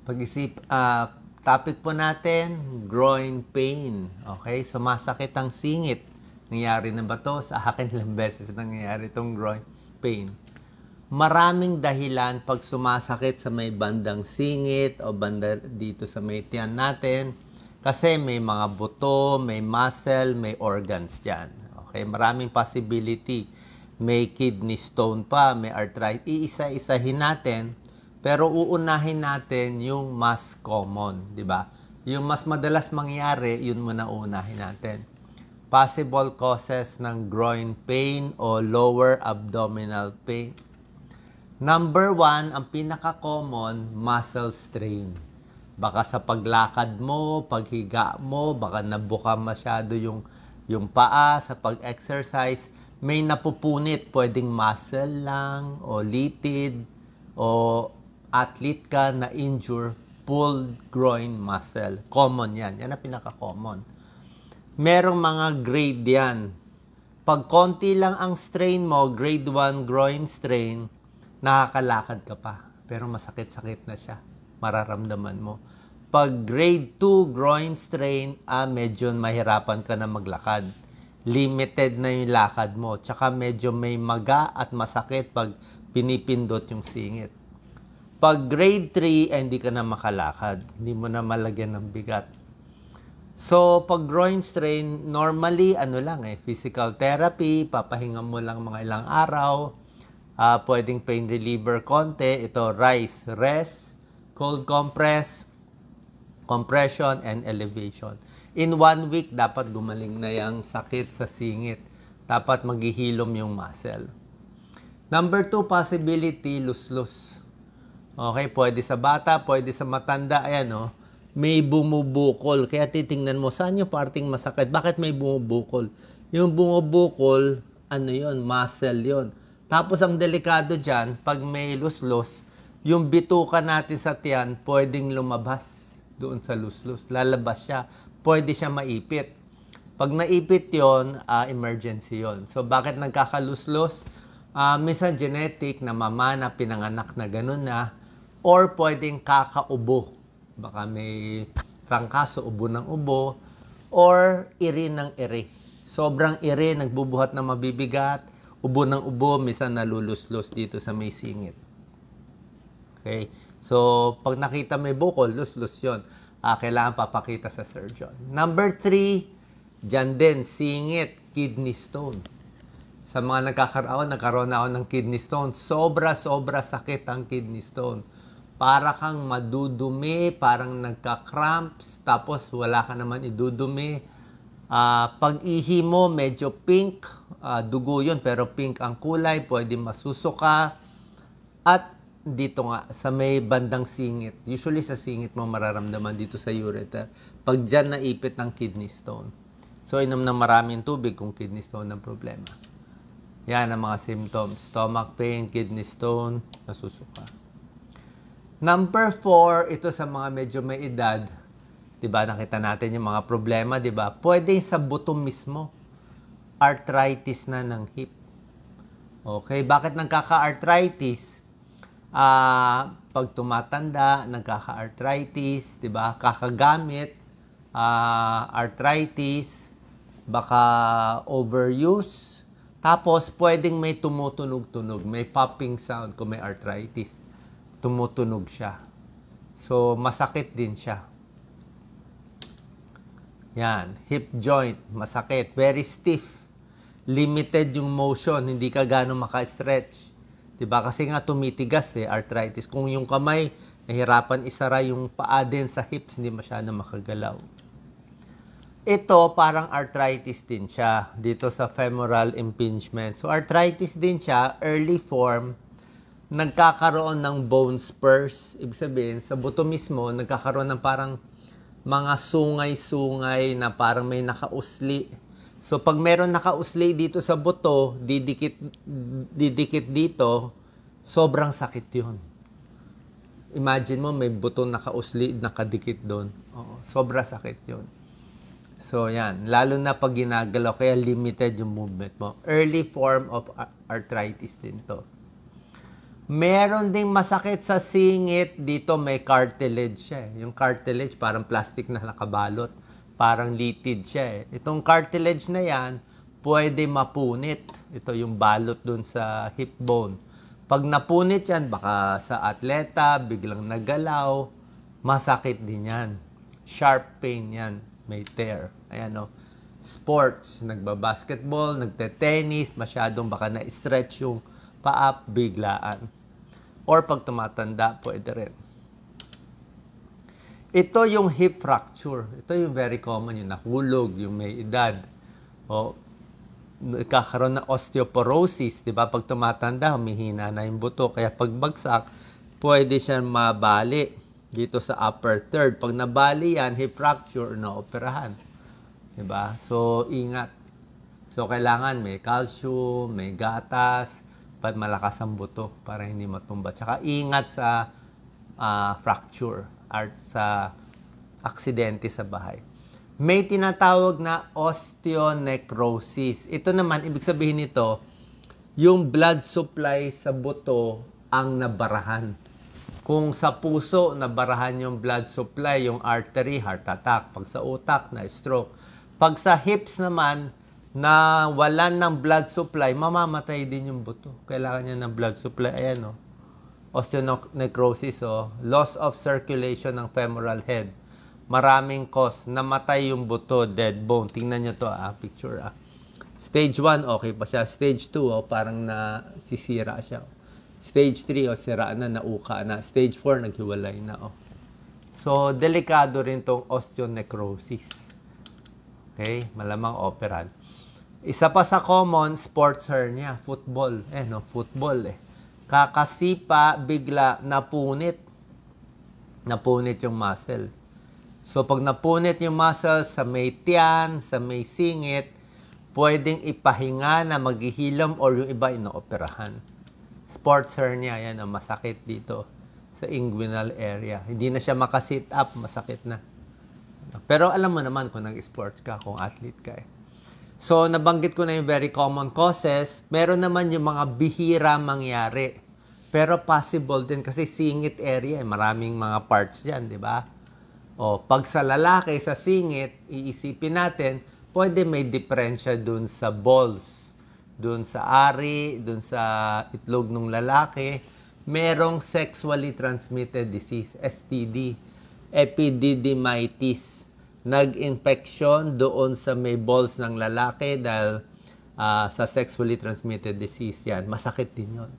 Topic po natin, groin pain. Okay, sumasakit ang singit. Nangyari na ba to? Sa akin ilang beses nangyayari itong groin pain. Maraming dahilan pag sumasakit sa may bandang singit o banda dito sa may tiyan natin. Kasi may mga buto, may muscle, may organs dyan. Okay, maraming possibility. May kidney stone pa, may arthritis. Iisa-isahin natin. Pero uunahin natin yung mas common, di ba? Yung mas madalas mangyari, yun muna uunahin natin. Possible causes ng groin pain o lower abdominal pain. Number 1, ang pinaka-common, muscle strain. Baka sa paglakad mo, paghiga mo, baka nabuka masyado yung paa sa pag-exercise, may napupunit, pwedeng muscle lang o litid o athlete ka na injure, pulled groin muscle. Common yan. Yan ang pinaka-common. Merong mga grade yan. Pag konti lang ang strain mo, grade 1 groin strain, nakakalakad ka pa. Pero masakit-sakit na siya. Mararamdaman mo. Pag grade 2 groin strain, medyo mahirapan ka na maglakad. Limited na yung lakad mo. Tsaka medyo may maga at masakit pag pinipindot yung singit. Pag grade 3, hindi ka na makalakad. Hindi mo na malagyan ng bigat. So, pag groin strain, normally, physical therapy, papahinga mo lang mga ilang araw, pwedeng pain reliever konti, ito, RICE, rest, cold compress, compression, and elevation. In 1 week, dapat gumaling na yung sakit sa singit. Dapat maghihilom yung muscle. Number 2 possibility, lus-lus. Okay, pwede sa bata, pwede sa matanda. Ayan, may bumubukol. Kaya titingnan mo, saan yung parting masakit? Bakit may bumubukol? Yung bumubukol, muscle yon. Tapos ang delikado dyan, pag may lus-lus, yung bituka natin sa tiyan, pwedeng lumabas doon sa lus-lus. Lalabas siya. Pwede siya maipit. Pag naipit yon, emergency yon. So, bakit nagkakalus-lus? Minsan genetic na mama na pinanganak na ganun na, or pwedeng kakaubo. Baka may trangkaso, ubo ng ubo, or iri ng iri. Sobrang iri, nagbubuhat na mabibigat, ubo ng ubo, minsan nalulus-lus dito sa may singit. Okay? So, pag nakita may bukol, lus-lus yun. Kailangan papakita sa surgeon. Number 3, dyan din, singit, kidney stone. Sa mga nagkaroon ako ng kidney stone, sobra-sobra sakit ang kidney stone. Para kang madudumi, parang nagka-cramps, tapos wala ka naman idudumi. Pag-ihi mo, medyo pink, dugo yun, pero pink ang kulay, pwede masusuka. At dito nga, sa may bandang singit, usually sa singit mo mararamdaman dito sa ureter, pag dyan naipit ng kidney stone. So, inom ng maraming tubig kung kidney stone ang problema. Yan ang mga symptoms. Stomach pain, kidney stone, nasusuka. Number 4, ito sa mga medyo may edad. Diba, nakita natin yung mga problema, diba? Pwede sa buto mismo. Arthritis na ng hip. Okay, bakit nagkaka-arthritis? Pag tumatanda, nagkaka-arthritis, diba? Kakagamit, arthritis, baka overuse. Tapos, pwedeng may tumutunog-tunog, may popping sound kung may arthritis. Tumutunog siya. So, masakit din siya. Yan. Hip joint, masakit. Very stiff. Limited yung motion. Hindi ka gano'ng maka-stretch. Diba? Kasi nga tumitigas arthritis. Kung yung kamay, nahirapan isara yung paa din sa hips, hindi masyado makagalaw. Ito, parang arthritis din siya. Dito sa femoral impingement. So, arthritis din siya. Early form. Nagkakaroon ng bone spurs. Ibig sabihin, sa buto mismo, nagkakaroon ng parang mga sungay-sungay na parang may nakausli. So, pag meron nakausli dito sa buto, didikit dito, sobrang sakit yun. Imagine mo, may buto nakausli, nakadikit doon. Sobra sakit yun. So, yan. Lalo na pag ginagalaw, kaya limited yung movement mo. Early form of arthritis din to. Meron ding masakit sa singit, dito may cartilage siya eh. Yung cartilage parang plastic na nakabalot, parang litid siya eh. Itong cartilage na yan, pwede mapunit. Ito yung balot dun sa hip bone. Pag napunit yan, baka sa atleta, biglang nagalaw, masakit din yan. Sharp pain yan, may tear. Ayan o. Sports, nagbabasketball, nagte-tennis, masyadong baka na-stretch yung paa, biglaan. Or pag tumatanda, pwede rin. Ito yung hip fracture. Ito yung very common, yung nahulog, yung may edad. O, kakaroon ng osteoporosis, di ba? Pag tumatanda, humihina na yung buto. Kaya pag bagsak, pwede siyang mabali dito sa upper third. Pag nabali yan, hip fracture, naoperahan. Di ba? So, ingat. So, kailangan may calcium, may gatas, malakas ang buto para hindi matumba. Tsaka ingat sa fracture or sa aksidente sa bahay. May tinatawag na osteonecrosis. Ito naman, ibig sabihin nito, yung blood supply sa buto ang nabarahan. Kung sa puso, nabarahan yung blood supply, yung artery, heart attack. Pag sa utak, na stroke. Pag sa hips naman, na walan ng blood supply, mamamatay din yung buto. Kailangan niya ng blood supply. Ayan, osteonecrosis, loss of circulation ng femoral head. Maraming cause. Namatay yung buto, dead bone. Tingnan nyo to, picture. Stage 1, okay pa siya. Stage 2, parang nasisira siya. Stage 3, sira na, nauka na. Stage 4, naghiwalay na. So, delikado rin tong osteonecrosis. Okay? Malamang operan. Isa pa sa common, sports hernia, football. Football eh. Kakasipa, bigla, napunit. Napunit yung muscle. So, pag napunit yung muscle sa may tiyan, sa may singit, pwedeng ipahinga na maghihilom or yung iba inooperahan. Sports hernia, yan ang masakit dito sa inguinal area. Hindi na siya makasit up, masakit na. Pero alam mo naman kung nag-sports ka, kung athlete ka eh. So, nabanggit ko na yung very common causes. Meron naman yung mga bihira mangyari. Pero possible din kasi singit area, maraming mga parts dyan, di ba? Pag sa lalaki, sa singit, iisipin natin, pwede may diferensya dun sa balls. Dun sa ari, dun sa itlog ng lalaki. Merong sexually transmitted disease, STD, epididymitis. Nag-infection doon sa may balls ng lalaki dahil sa sexually transmitted disease yan. Masakit din yun.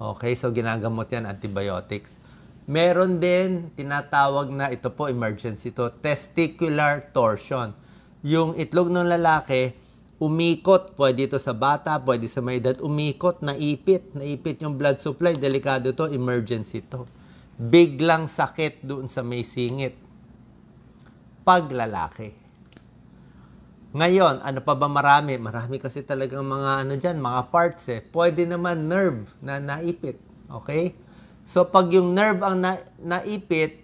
Okay, so ginagamot yan, antibiotics. Meron din, tinatawag na, ito po, emergency to, testicular torsion. Yung itlog ng lalaki, umikot, pwede ito sa bata, pwede sa may edad, umikot, naipit yung blood supply, delikado to, emergency to. Biglang sakit doon sa may singit. Paglalaki. Ngayon, ano pa ba marami? Marami kasi talagang mga mga parts eh. Pwede naman nerve na naipit. Okay? So, pag yung nerve ang naipit,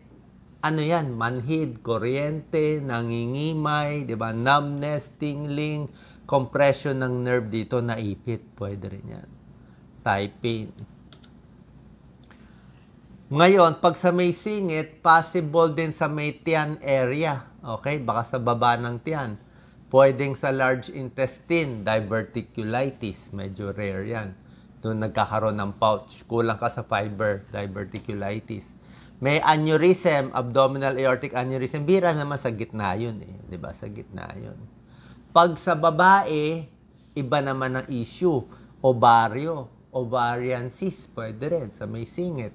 yan? Manhid, kuryente, nangingimay, di ba? Numbness, tingling, compression ng nerve dito, naipit. Pwede rin yan. Thigh pain. Ngayon, pag sa may singit, possible din sa may tiyan area. Okay? Baka sa baba ng tiyan. Pwedeng sa large intestine, diverticulitis. Medyo rare yan. Doon nagkakaroon ng pouch. Kulang ka sa fiber, diverticulitis. May aneurysm, abdominal aortic aneurysm. Bira naman sa gitna yun eh. Diba? Sa gitna yun. Pag sa babae, iba naman ang issue. Ovarian cyst, pwede rin sa may singit.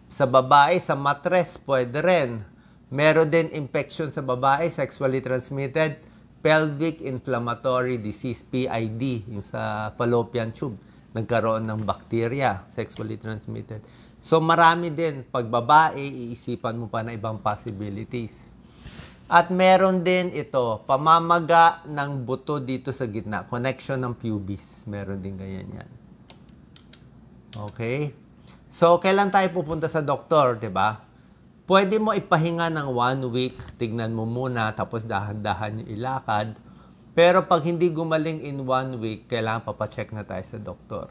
Sa babae, sa matres, pwede rin. Meron din infection sa babae, sexually transmitted, pelvic inflammatory disease, PID, yung sa fallopian tube. Nagkaroon ng bacteria, sexually transmitted. So, marami din. Pag babae, iisipan mo pa na ibang possibilities. At meron din ito, pamamaga ng buto dito sa gitna, connection ng pubis. Meron din ganyan yan. Okay? So, kailan tayo pupunta sa doktor, di ba? Pwede mo ipahinga ng 1 week, tignan mo muna, tapos dahan-dahan yung ilakad. Pero pag hindi gumaling in 1 week, kailangan papacheck na tayo sa doktor.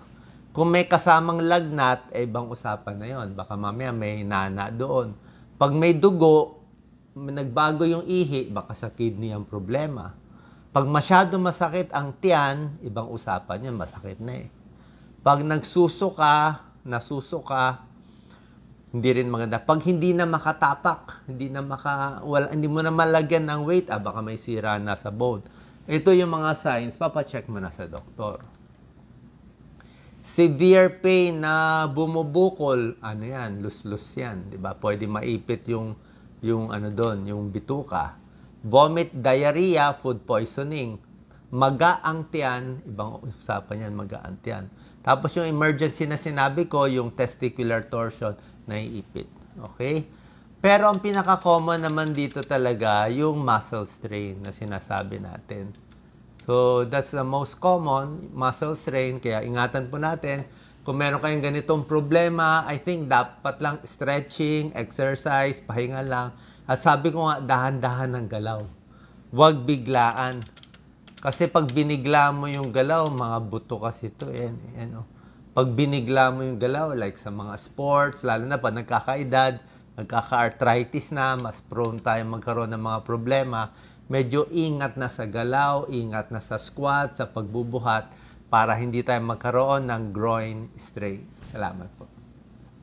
Kung may kasamang lagnat, ibang usapan na yon. Baka mamaya may nana doon. Pag may dugo, nagbago yung ihi, baka sa kidney ang problema. Pag masyado masakit ang tiyan, ibang usapan yun, masakit na eh. Pag nasusuka, hindi rin maganda. Pag hindi na makatapak, hindi mo na malagyan ng weight, baka may sira na sa bone. Ito yung mga signs, papacheck mo na sa doktor. Severe pain na bumubukol, ano yan, lus-lus yan, di ba? Pwede maipit yung yung bituka. Vomit, diarrhea, food poisoning. Maga ang tiyan, ibang usapan yan, maga ang tiyan. Tapos yung emergency na sinabi ko, yung testicular torsion, naiipit. Okay? Pero ang pinaka-common naman dito talaga, yung muscle strain na sinasabi natin. So, that's the most common, muscle strain. Kaya ingatan po natin, kung meron kayong ganitong problema, I think dapat lang stretching, exercise, pahinga lang. At sabi ko nga, dahan-dahan ng galaw. Huwag biglaan. Kasi pag binigla mo yung galaw, mga buto kasi ito. Pag binigla mo yung galaw, like sa mga sports, lalo na pag nagkakaedad, nagkaka-arthritis na, mas prone tayo magkaroon ng mga problema, medyo ingat na sa galaw, ingat na sa squat, sa pagbubuhat, para hindi tayo magkaroon ng groin strain. Salamat po.